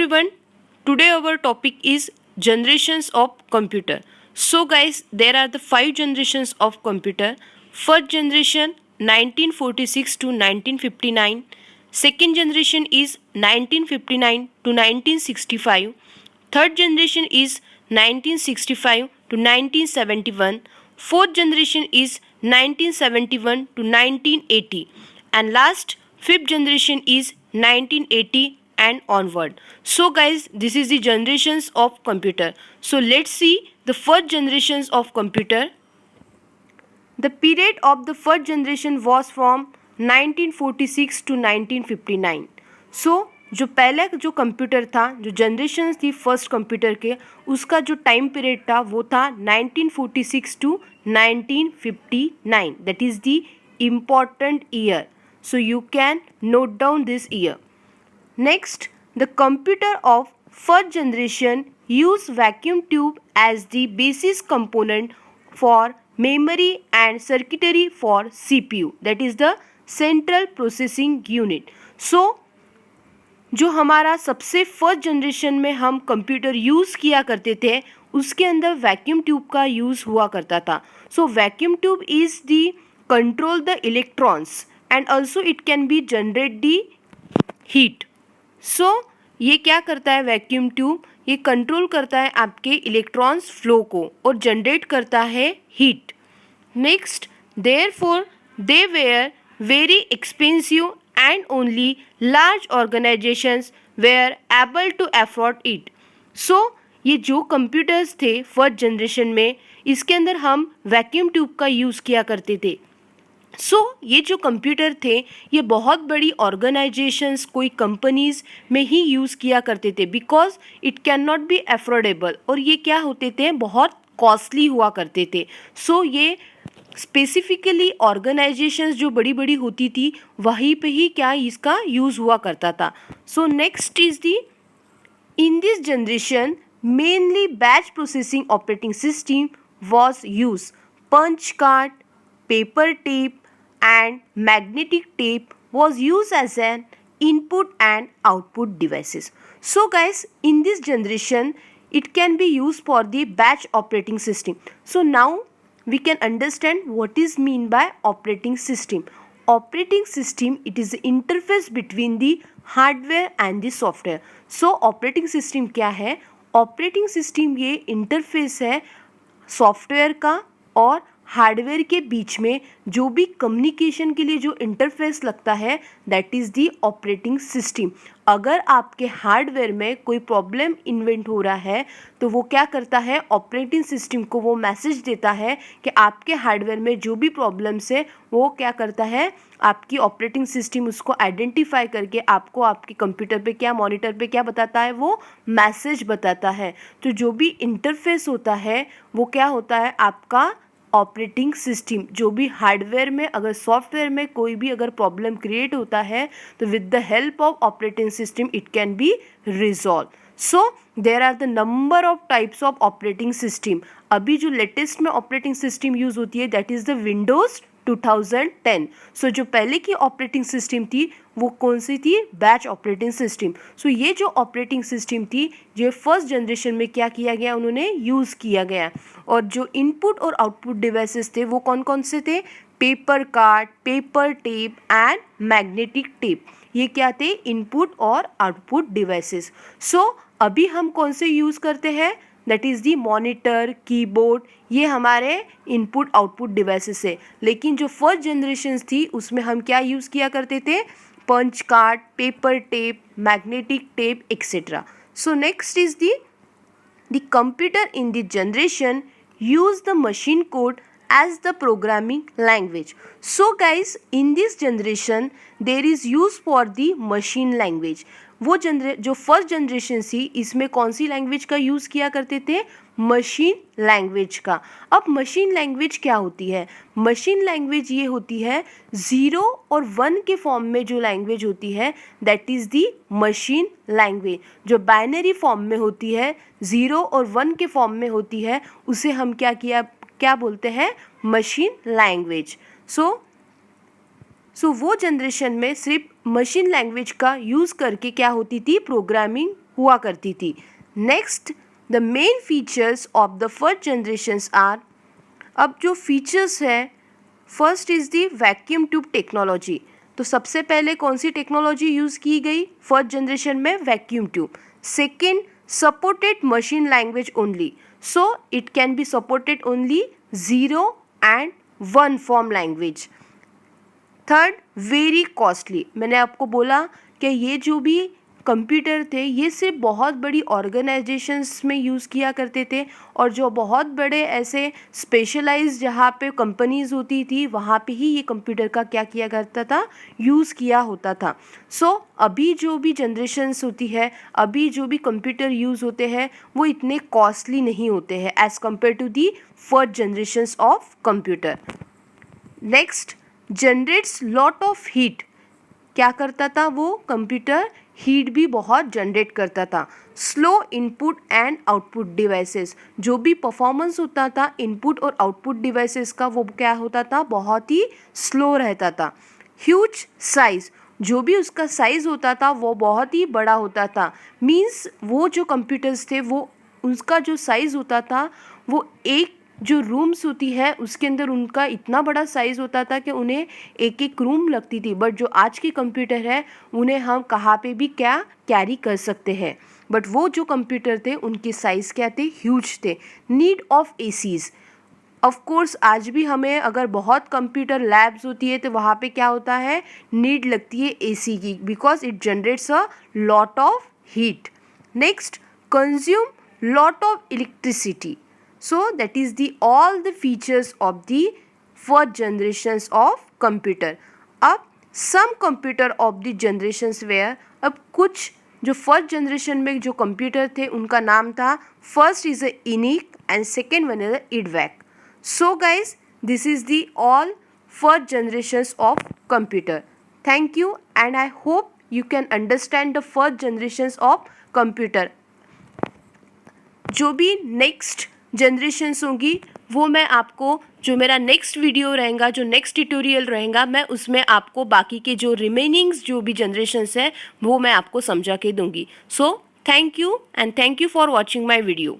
everyone, today our topic is generations of computer. So guys, there are the 5 generations of computer. First generation 1946 to 1959. Second generation is 1959 to 1965. Third generation is 1965 to 1971. Fourth generation is 1971 to 1980. And last, fifth generation is 1980 and onward. So guys, this is the generations of computer. So let's see the first generations of computer. The period of the first generation was from 1946 to 1959. So जो पहले जो computer था, जो generation थी first computer के, उसका जो time period था वो था 1946 to 1959. That is the important year. So you can note down this year. Next, the computer of first generation use vacuum tube as the basis component for memory and circuitry for CPU. That is the central processing unit. So जो हमारा सबसे first generation में हम computer use किया करते थे उसके अंदर वैक्यूम ट्यूब का यूज़ हुआ करता था. So vacuum tube is the control the electrons and also it can be generate the heat. So ये क्या करता है वैक्यूम ट्यूब? ये कंट्रोल करता है आपके इलेक्ट्रॉन्स फ्लो को और जनरेट करता है heat. Next, therefore they were very expensive and only large organizations were able to afford it. So ये जो कंप्यूटर्स थे फर्स्ट जनरेशन में, इसके अंदर हम वैक्यूम ट्यूब का यूज़ किया करते थे. सो ये जो कंप्यूटर थे ये बहुत बड़ी ऑर्गेनाइजेशंस, कोई कंपनीज़ में ही यूज़ किया करते थे because it can not be affordable. और ये क्या होते थे, बहुत कॉस्टली हुआ करते थे. सो ये स्पेसिफिकली ऑर्गेनाइजेशंस जो बड़ी बड़ी होती थी वहीं पे ही क्या इसका यूज़ हुआ करता था. So next is the in this generation mainly batch processing operating system was use. Punch card, paper tape and magnetic tape was used as an input and output devices. So guys, in this generation it can be used for the batch operating system. So now we can understand what is mean by operating system. Operating system, it is the interface between the hardware and the software. So operating system क्या है? Operating system ये interface है software का और hardware के बीच में. जो भी कम्युनिकेशन के लिए जो इंटरफेस लगता है that is the operating system. अगर आपके हार्डवेयर में कोई प्रॉब्लम इन्वेंट हो रहा है तो वो क्या करता है, ऑपरेटिंग सिस्टम को वो मैसेज देता है कि आपके हार्डवेयर में जो भी प्रॉब्लम्स है वो क्या करता है, आपकी ऑपरेटिंग सिस्टम उसको आइडेंटिफाई करके आपको आपके कंप्यूटर पे क्या, मॉनिटर पे क्या बताता है, वो मैसेज बताता है. तो जो भी इंटरफेस होता है वो क्या होता है, आपका ऑपरेटिंग सिस्टम. जो भी हार्डवेयर में अगर सॉफ्टवेयर में कोई भी अगर प्रॉब्लम क्रिएट होता है तो with the help of operating system it can be resolve. So there are the number of types of operating system. अभी जो लेटेस्ट में ऑपरेटिंग सिस्टम यूज़ होती है that is the Windows 2010. So जो पहले की ऑपरेटिंग सिस्टम थी वो कौन सी थी, बैच ऑपरेटिंग सिस्टम. सो ये जो ऑपरेटिंग सिस्टम थी जो फर्स्ट जनरेशन में क्या किया गया, उन्होंने यूज़ किया गया. और जो इनपुट और आउटपुट डिवाइसेस थे वो कौन कौन से थे, paper card, paper tape and magnetic tape. ये क्या थे, इनपुट और आउटपुट डिवाइसेस. सो अभी हम कौन से यूज़ करते हैं, that is the monitor, keyboard, ये हमारे इनपुट आउटपुट डिवाइसेस है. लेकिन जो फर्स्ट जनरेशन थी उसमें हम क्या यूज़ किया करते थे, punch card, paper tape, magnetic tape etcetera. So next is the computer in the generation use the machine code as the programming language. So guys, in this generation there is use for the machine language. वो जो first generation थी इसमें कौन सी language का use किया करते थे, machine language का. अब मशीन लैंग्वेज क्या होती है, मशीन लैंग्वेज ये होती है 0 और 1 के फॉर्म में जो लैंग्वेज होती है that is the machine language. जो बाइनरी फॉर्म में होती है, 0 और 1 के फॉर्म में होती है, उसे हम क्या बोलते हैं, मशीन लैंग्वेज. सो वो जनरेशन में सिर्फ मशीन लैंग्वेज का यूज़ करके क्या होती थी, प्रोग्रामिंग हुआ करती थी. Next, the main features of the first generations are. अब जो फीचर्स है, first is the vacuum tube technology. तो सबसे पहले कौन सी टेक्नोलॉजी यूज़ की गई फर्स्ट जनरेशन में? Vacuum tube. Second, supported machine language only. So it can be supported only 0 and 1 form language. Third, very costly. मैंने आपको बोला कि ये जो भी कंप्यूटर थे ये सिर्फ बहुत बड़ी ऑर्गेनाइजेशंस में यूज़ किया करते थे, और जो बहुत बड़े ऐसे स्पेशलाइज्ड जहाँ पे कंपनीज़ होती थी वहाँ पे ही ये कंप्यूटर का क्या किया करता था, यूज़ किया होता था. सो अभी जो भी जनरेशन्स होती है, अभी जो भी कंप्यूटर यूज़ होते हैं वो इतने कॉस्टली नहीं होते हैं as compare to the first generations of computer. Next, generates lot of heat. क्या करता था वो कंप्यूटर? हीट भी बहुत जनरेट करता था. Slow input and output devices. जो भी परफॉर्मेंस होता था इनपुट और आउटपुट डिवाइसेस का, वो क्या होता था? बहुत ही स्लो रहता था. Huge size. जो भी उसका साइज़ होता था वो बहुत ही बड़ा होता था. मीन्स वो जो कंप्यूटर्स थे वो उसका जो साइज़ होता था वो एक जो रूम्स होती है उसके अंदर उनका इतना बड़ा साइज़ होता था कि उन्हें एक एक रूम लगती थी. बट जो आज के कंप्यूटर है उन्हें हम कहाँ पे भी क्या कैरी कर सकते हैं. बट वो जो कंप्यूटर थे उनके साइज़ क्या थे? ह्यूज थे. Need of ACs. Of course आज भी हमें अगर बहुत कंप्यूटर लैब्स होती है तो वहाँ पे क्या होता है? नीड लगती है एसी की, because it generates a lot of heat. Next, consume lot of electricity. So that is the all the features of the first generations of computer. अब some computer of the generations were, अब कुछ जो first generation में जो computer थे उनका नाम था, first is ENIAC and second one is IDVAC. So guys this is the all first generations of computer. Thank you and I hope you can understand the first generations of computer. जो भी next generations होंगी वो मैं आपको, जो मेरा next video रहेगा, जो नेक्स्ट ट्यूटोरियल रहेगा, मैं उसमें आपको बाकी के जो रिमेनिंग्स जो भी जनरेशन्स है वो मैं आपको समझा के दूंगी. So thank you and thank you for watching my video.